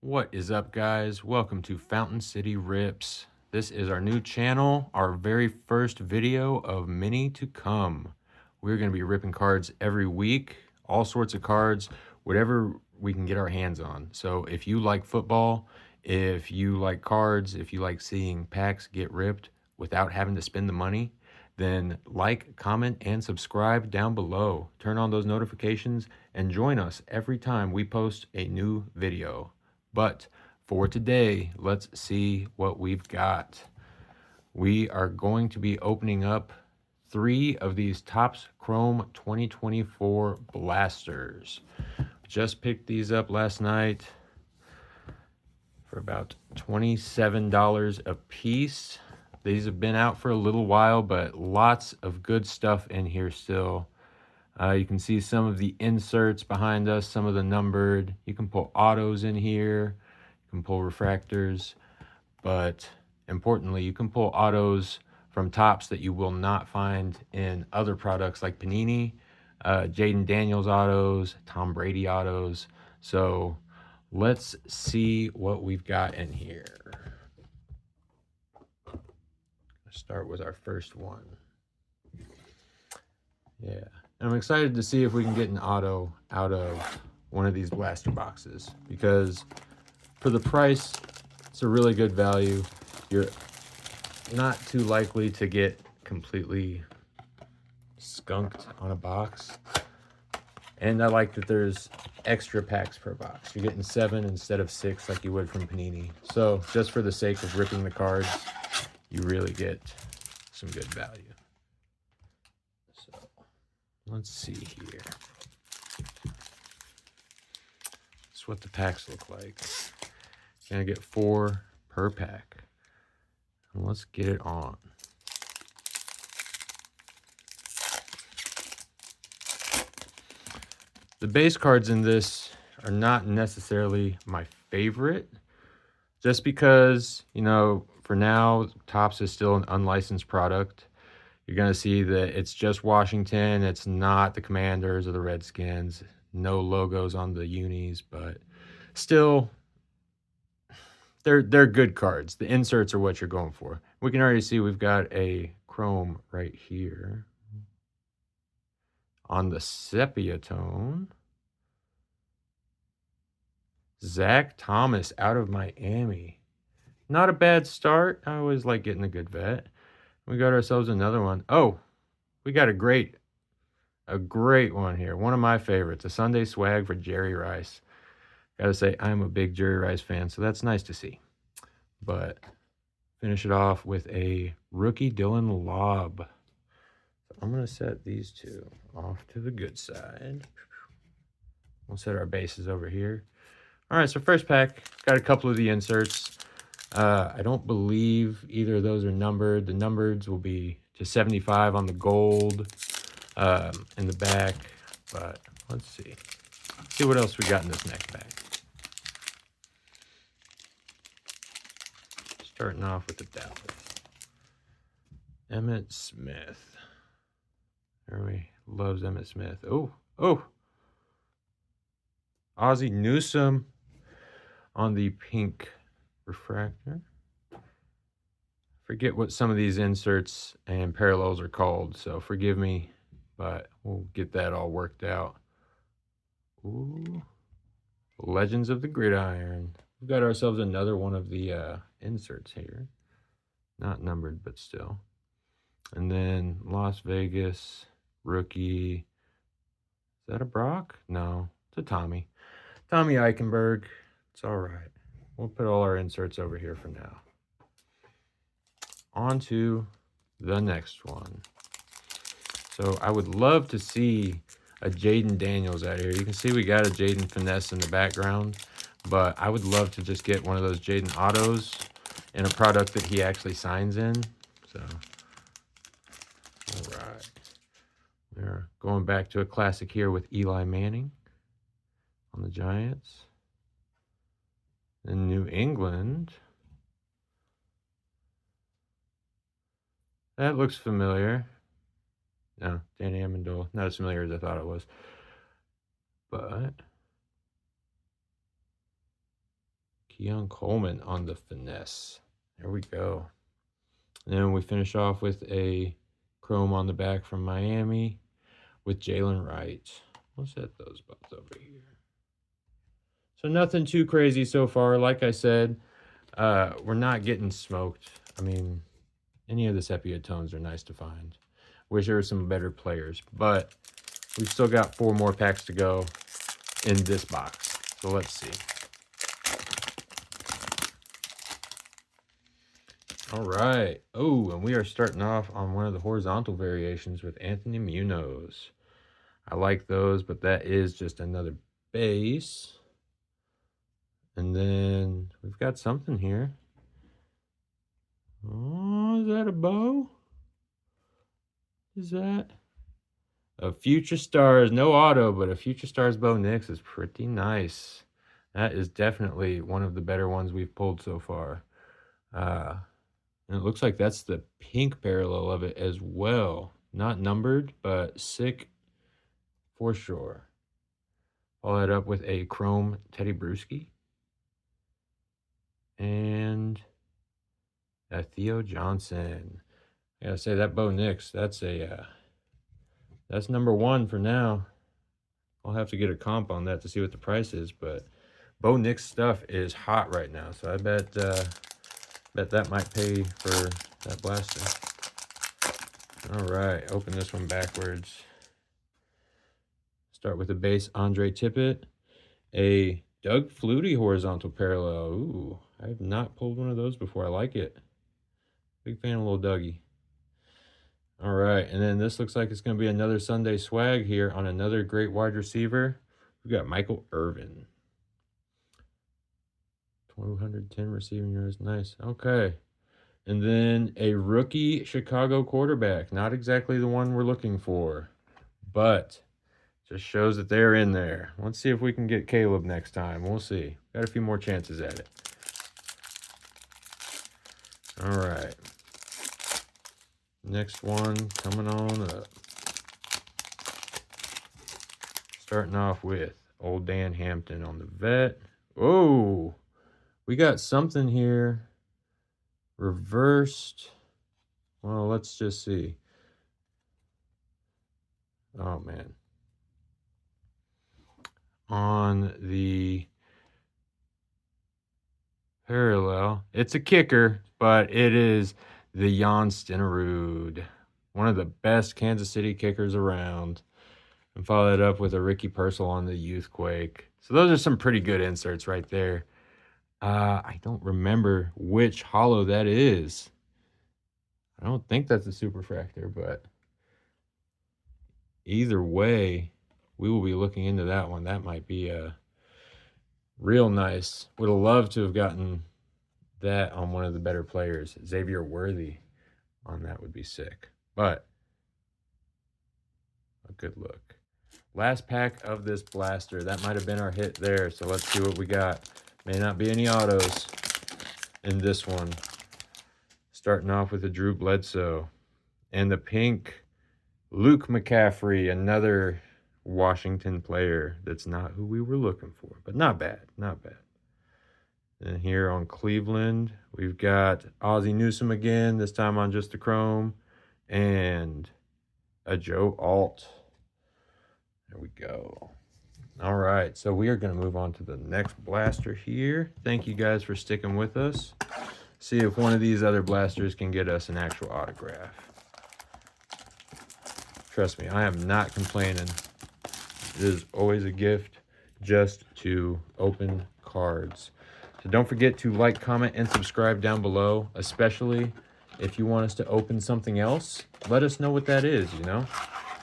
What is up, guys? Welcome to Fountain City Rips. This is our new channel, our very first video of many to come. We're going to be ripping cards every week, all sorts of cards, whatever we can get our hands on. So if you like football, if you like cards, if you like seeing packs get ripped without having to spend the money, then like, comment, and subscribe down below. Turn on those notifications and join us every time we post a new video. But for today, let's see what we've got. We are going to be opening up 3 of these Topps Chrome 2024 blasters. Just picked these up last night for about $27 a piece. These have been out for a little while, but lots of good stuff in here still. You can see some of the inserts behind us, some of the numbered. You can pull autos in here. You can pull refractors, but importantly, you can pull autos from Topps that you will not find in other products like Panini, Jaden Daniels autos, Tom Brady autos. So let's see what we've got in here. Let's start with our first one. Yeah, and I'm excited to see if we can get an auto out of one of these blaster boxes, because for the price, it's a really good value. You're not too likely to get completely skunked on a box. And I like that there's extra packs per box. You're getting 7 instead of 6 like you would from Panini. So just for the sake of ripping the cards, you really get some good value. So let's see here. That's what the packs look like. You're gonna get 4 per pack. And let's get it on. The base cards in this are not necessarily my favorite, just because, you know, for now, Topps is still an unlicensed product. You're going to see that it's just Washington. It's not the Commanders or the Redskins. No logos on the unis, but still, they're good cards. The inserts are what you're going for. We can already see we've got a chrome right here on the sepia tone. Zach Thomas out of Miami. Not a bad start. I always like getting a good vet. We got ourselves another one. Oh, we got a great one here. One of my favorites, a Sunday swag for Jerry Rice. Gotta say, I'm a big Jerry Rice fan, so that's nice to see. But finish it off with a rookie Dylan Lobb. So I'm gonna set these two off to the good side. We'll set our bases over here. All right, so first pack, got a couple of the inserts. I don't believe either of those are numbered. The numbereds will be to 75 on the gold in the back, but let's see. See what else we got in this next pack. Starting off with the Dallas. Emmitt Smith. Everybody loves Emmitt Smith. Oh. Ozzie Newsome on the pink refractor. Forget what some of these inserts and parallels are called, so forgive me, but we'll get that all worked out. Ooh. Legends of the Gridiron. We've got ourselves another one of the inserts here. Not numbered, but still. And then Las Vegas rookie. Is that a Brock? No, it's a Tommy. Tommy Eichenberg. It's all right. We'll put all our inserts over here for now. On to the next one. So I would love to see a Jaden Daniels out here. You can see we got a Jaden Finesse in the background, but I would love to just get one of those Jaden autos in a product that he actually signs in. So, all right. We're going back to a classic here with Eli Manning on the Giants. In New England. That looks familiar. No, Danny Amendola. Not as familiar as I thought it was. But Keon Coleman on the finesse. There we go. And then we finish off with a chrome on the back from Miami with Jalen Wright. We'll set those both over here. So nothing too crazy so far. Like I said, we're not getting smoked. I mean, any of the sepia tones are nice to find. Wish there were some better players, but we've still got 4 more packs to go in this box. So let's see. All right. Oh, and we are starting off on one of the horizontal variations with Anthony Munoz. I like those, but that is just another base. And then we've got something here. Oh, is that a bow? Is that a Future Stars? No auto, but a Future Stars Bo Nix is pretty nice. That is definitely one of the better ones we've pulled so far. And it looks like that's the pink parallel of it as well. Not numbered, but sick for sure. Follow that up with a chrome Teddy Bruschi. And a Theo Johnson. I gotta say, that Bo Nix, that's number 1 for now. I'll have to get a comp on that to see what the price is, but Bo Nix stuff is hot right now, so I bet that might pay for that blaster. All right, open this one backwards. Start with a base Andre Tippett, a Doug Flutie horizontal parallel. Ooh, I have not pulled one of those before. I like it. Big fan of little Dougie. All right, and then this looks like it's going to be another Sunday swag here on another great wide receiver. We've got Michael Irvin. 210 receiving yards. Nice. Okay. And then a rookie Chicago quarterback. Not exactly the one we're looking for, but just shows that they're in there. Let's see if we can get Caleb next time. We'll see. Got a few more chances at it. All right. Next one coming on up. Starting off with old Dan Hampton on the vet. Oh, we got something here. Reversed. Well, let's just see. Oh, man. On the parallel, it's a kicker, but it is the Jan Stenerud, one of the best Kansas City kickers around. And follow that up with a Ricky Purcell on the Youthquake. So those are some pretty good inserts right there. I don't remember which hollow that is. I don't think that's a Superfractor, but either way, we will be looking into that one. That might be real nice. Would have loved to have gotten that on one of the better players. Xavier Worthy on that would be sick. But a good look. Last pack of this blaster. That might have been our hit there. So let's see what we got. May not be any autos in this one. Starting off with a Drew Bledsoe. And the pink Luke McCaffrey, another Washington player that's not who we were looking for. But not bad. Not bad. And here on Cleveland, we've got Ozzie Newsome again, this time on just the chrome. And a Joe Alt. There we go. All right, so we are going to move on to the next blaster here. Thank you guys for sticking with us. See if one of these other blasters can get us an actual autograph. Trust me, I am not complaining. It is always a gift just to open cards. So don't forget to like, comment, and subscribe down below, especially if you want us to open something else. Let us know what that is, you know?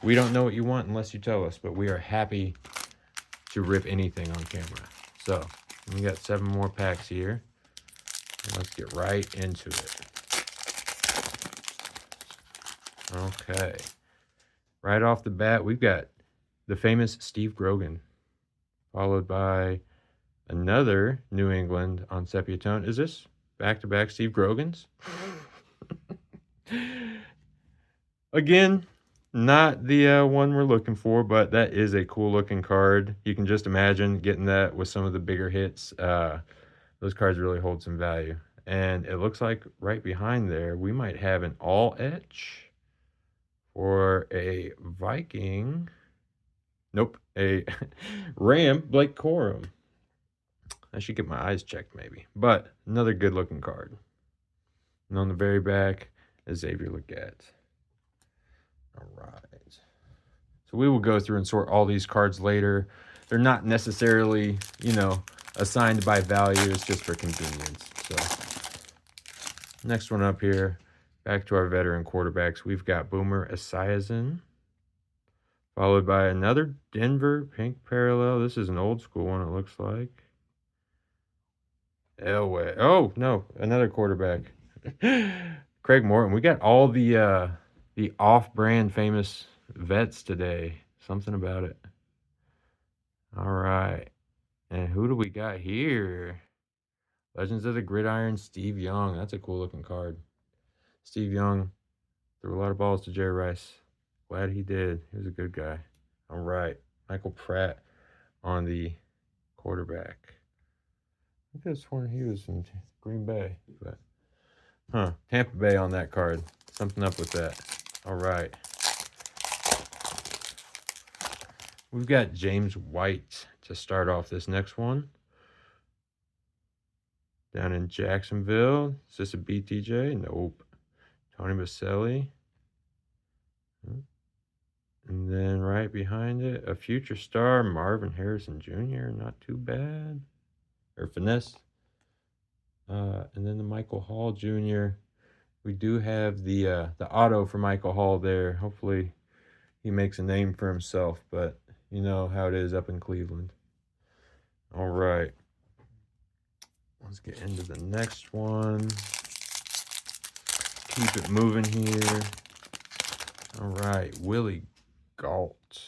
We don't know what you want unless you tell us, but we are happy to rip anything on camera. So, we got 7 more packs here. Let's get right into it. Okay. Right off the bat, we've got the famous Steve Grogan, followed by another New England on Sepia Tone. Is this back-to-back Steve Grogans? Again, not the one we're looking for, but that is a cool looking card. You can just imagine getting that with some of the bigger hits. those cards really hold some value. And it looks like right behind there, we might have an all etch for a Viking. Nope, a Ram, Blake Corum. I should get my eyes checked maybe. But another good looking card. And on the very back is Xavier Legette. All right. So we will go through and sort all these cards later. They're not necessarily, you know, assigned by value. It's just for convenience. So next one up here, back to our veteran quarterbacks. We've got Boomer Esiason, followed by another Denver pink parallel. This is an old school one, it looks like. Elway. Oh, no, another quarterback. Craig Morton. We got all the off-brand famous vets today. Something about it. All right. And who do we got here? Legends of the Gridiron, Steve Young. That's a cool looking card. Steve Young threw a lot of balls to Jerry Rice. Glad he did. He was a good guy. All right. Michael Pratt on the quarterback. I could have sworn he was from Green Bay, but Tampa Bay on that card. Something up with that. All right. We've got James White to start off this next one. Down in Jacksonville. Is this a BTJ? Nope. Tony Baselli. And then right behind it, a future star, Marvin Harrison Jr. Not too bad. Or finesse. And then the Michael Hall Jr. We do have the auto for Michael Hall there. Hopefully he makes a name for himself, but you know how it is up in Cleveland. All right. Let's get into the next one. Keep it moving here. All right, Willie Galt.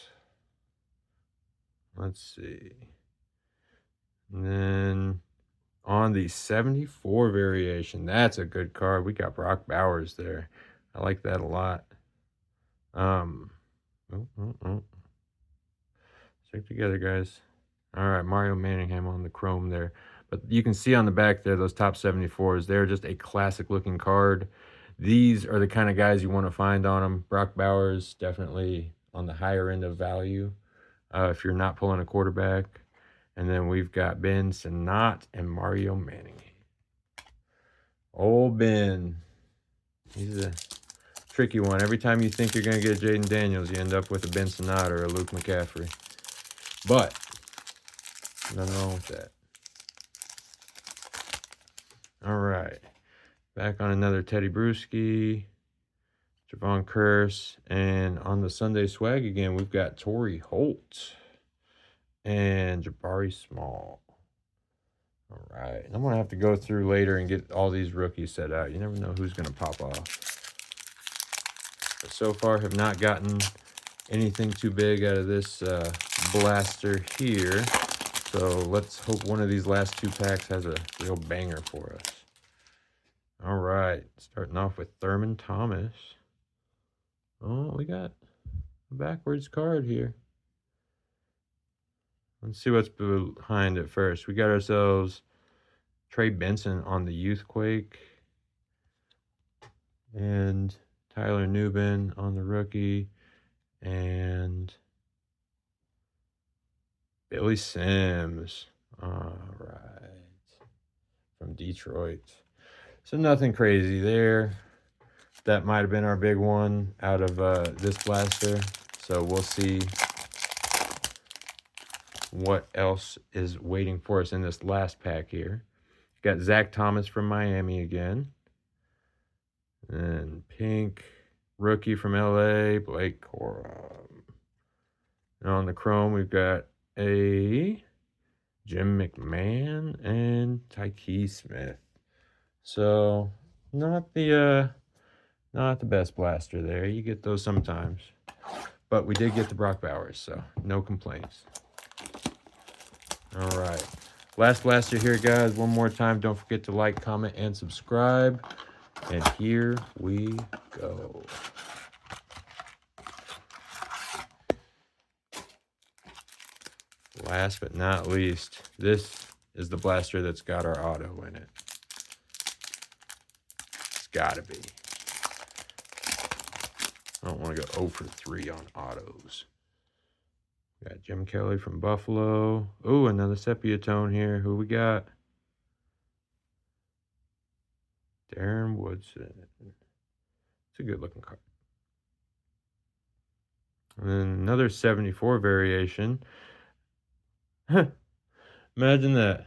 Let's see. And then on the 74 variation, that's a good card. We got Brock Bowers there. I like that a lot. Stick together, guys. All right, Mario Manningham on the chrome there. But you can see on the back there, those top 74s, they're just a classic looking card. These are the kind of guys you want to find on them. Brock Bowers, definitely on the higher end of value if you're not pulling a quarterback. And then we've got Ben Sinnott and Mario Manningham. Old Ben. He's a tricky one. Every time you think you're going to get Jaden Daniels, you end up with a Ben Sinnott or a Luke McCaffrey. But nothing wrong with that. All right. Back on another Teddy Bruschi, Javon Curse, and on the Sunday swag again, we've got Torrey Holt and Jabari Small. All right. I'm going to have to go through later and get all these rookies set out. You never know who's going to pop off. But so far, have not gotten anything too big out of this blaster here. So let's hope one of these last two packs has a real banger for us. All right, starting off with Thurman Thomas. Oh, we got a backwards card here. Let's see what's behind it first. We got ourselves Trey Benson on the Youthquake. And Tyler Nubin on the rookie. And Billy Sims. All right. From Detroit. So nothing crazy there. That might have been our big one out of this blaster. So we'll see what else is waiting for us in this last pack here. Got Zach Thomas from Miami again. And pink rookie from LA, Blake Corum. And on the chrome, we've got a Jim McMahon and Tyke Smith. So not the best blaster there. You get those sometimes. But we did get the Brock Bowers, so no complaints. All right. Last blaster here, guys. One more time. Don't forget to like, comment, and subscribe. And here we go. Last but not least, this is the blaster that's got our auto in it. It's gotta be. I don't want to go 0 for 3 on autos. Got Jim Kelly from Buffalo. Oh, another sepia tone here. Who we got? Darren Woodson. It's a good looking card. And then another 74 variation. Imagine that.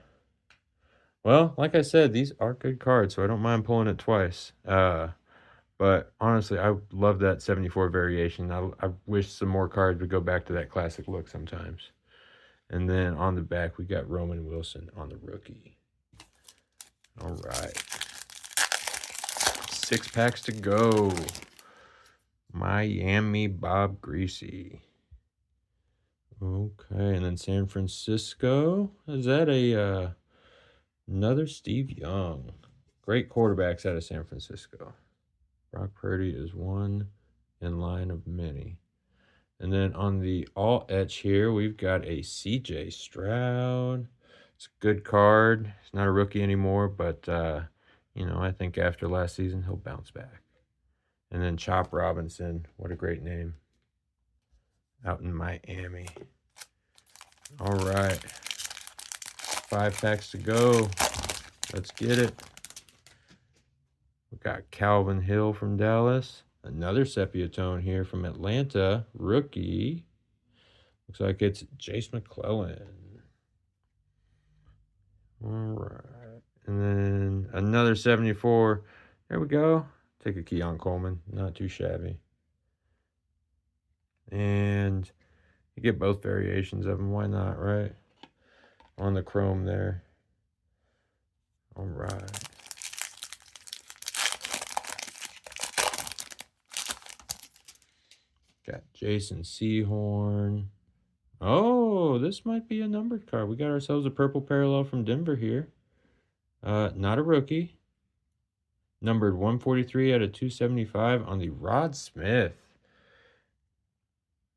Well, like I said, these are good cards, so I don't mind pulling it twice. But honestly, I love that 74 variation. I wish some more cards would go back to that classic look sometimes. And then on the back, we got Roman Wilson on the rookie. All right. 6 packs to go. Miami Bob Greasy. Okay, and then San Francisco. Is that another Steve Young? Great quarterbacks out of San Francisco. Brock Purdy is one in line of many. And then on the all etch here, we've got a CJ Stroud. It's a good card. He's not a rookie anymore, but, you know, I think after last season, he'll bounce back. And then Chop Robinson. What a great name. Out in Miami. All right. 5 packs to go. Let's get it. We got Calvin Hill from Dallas. Another sepia tone here from Atlanta. Rookie. Looks like it's Jace McClellan. All right. And then another 74. There we go. Take a Keon Coleman. Not too shabby. And you get both variations of them. Why not, right? On the chrome there. All right. Got Jason Sehorn. Oh, this might be a numbered card. We got ourselves a purple parallel from Denver here. Not a rookie. Numbered 143 out of 275 on the Rod Smith.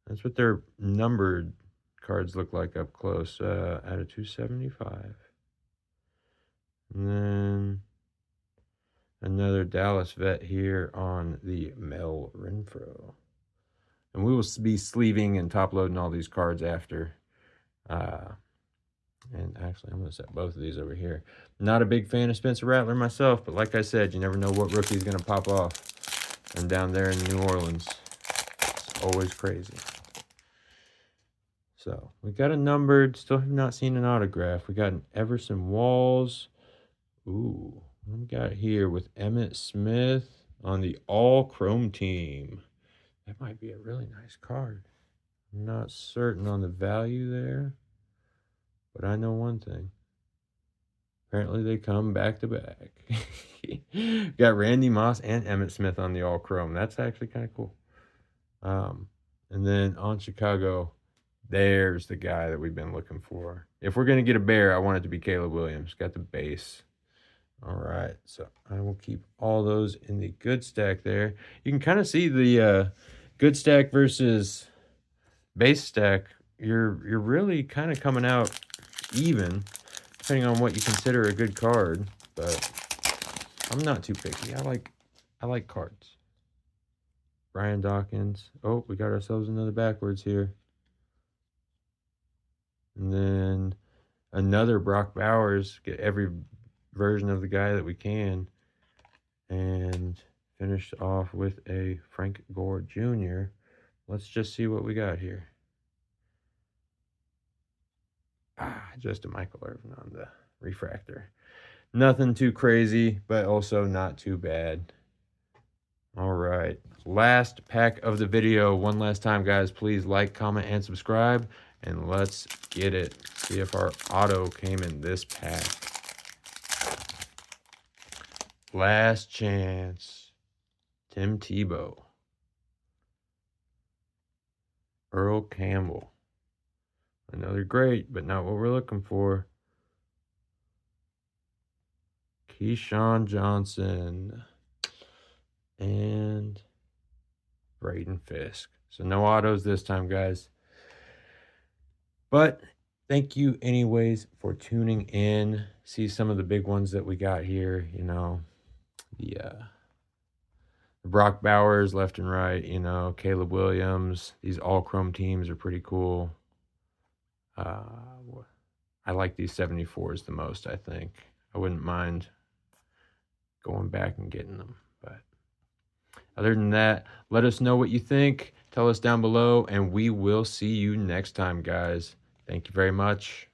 That's what their numbered cards look like up close. Out of 275. And then another Dallas vet here on the Mel Renfro. And we will be sleeving and top loading all these cards after. And actually, I'm going to set both of these over here. Not a big fan of Spencer Rattler myself, but like I said, you never know what rookie is going to pop off. And down there in New Orleans, it's always crazy. So, we got a numbered. Still have not seen an autograph. We got an Everson Walls. Ooh, what we got here with Emmitt Smith on the all-chrome team. That might be a really nice card. I'm not certain on the value there, but I know one thing. Apparently they come back to back. Got Randy Moss and Emmitt Smith on the all chrome. That's actually kind of cool. And then on Chicago, there's the guy that we've been looking for. If we're going to get a bear, I want it to be Caleb Williams. Got the base. All right, so I will keep all those in the good stack there. You can kind of see the good stack versus base stack. You're really kind of coming out even, depending on what you consider a good card. But I'm not too picky. I like cards. Brian Dawkins. Oh, we got ourselves another backwards here. And then another Brock Bowers. Get every version of the guy that we can. And finished off with a Frank Gore Jr. Let's just see what we got here. Just a Michael Irvin on the refractor. Nothing too crazy, but also not too bad. All right. Last pack of the video. One last time, guys. Please like, comment, and subscribe. And let's get it. See if our auto came in this pack. Last chance. Tim Tebow. Earl Campbell. Another great, but not what we're looking for. Keyshawn Johnson. And Braden Fisk. So no autos this time, guys. But Thank you anyways for tuning in. See some of the big ones that we got here, you know, the Brock Bowers left and right, you know, Caleb Williams. These all chrome teams are pretty cool. Uh, I like these 74s the most, I think. I wouldn't mind going back and getting them. But other than that, let us know what you think. Tell us down below, and we will see you next time, guys. Thank you very much.